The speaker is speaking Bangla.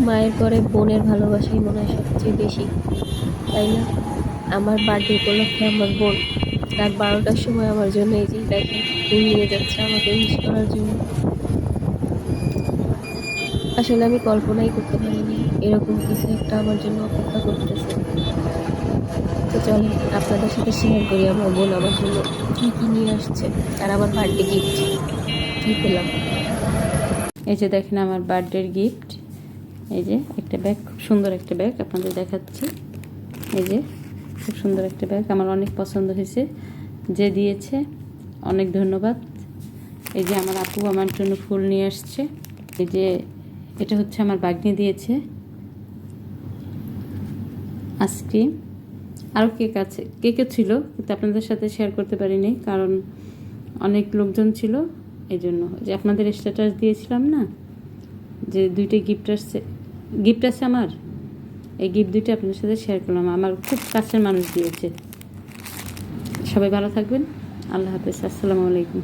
মায়ের পরে বোনের ভালোবাসাই মনে হয় সবচেয়ে বেশি, তাই না? আমার বার্থডে উপলক্ষে আমার বোন রাত 12টার সময় আমার জন্য এই যে দেখেন ফুল নিয়ে যাচ্ছে আমাকে উইশ করার জন্য। আসলে আমি কল্পনাই করতে পারিনি এরকম কিছু একটা আমার জন্য অপেক্ষা করতেছে। তো চলেন আপনাদের সাথে শেয়ার করি আমার বোন আমার জন্য কি কি নিয়ে আসছে আর আমার বার্থডে গিফট কি পেলাম। এই যে দেখেন আমার বার্থডের গিফট, এই যে একটা ব্যাগ, খুব সুন্দর একটা ব্যাগ আপনাদের দেখাচ্ছি। এই যে খুব সুন্দর একটা ব্যাগ, আমার অনেক পছন্দ হয়েছে, যে দিয়েছে অনেক ধন্যবাদ। এই যে আমার আপু আমার জন্য ফুল নিয়ে আসছে। এই যে এটা হচ্ছে আমার বাগনি দিয়েছে আইসক্রিম, আরও কেক আছে, কেকও ছিল কিন্তু আপনাদের সাথে শেয়ার করতে পারিনি কারণ অনেক লোকজন ছিল। এই জন্য যে আপনাদের স্ট্যাটাস দিয়েছিলাম না যে দুইটা গিফট আছে আমার, এই গিফট দুইটা আপনাদের সাথে শেয়ার করলাম, আমার খুব কাছের মানুষ দিয়েছে। সবাই ভালো থাকবেন, আল্লাহ হাফেজ, আসসালামু আলাইকুম।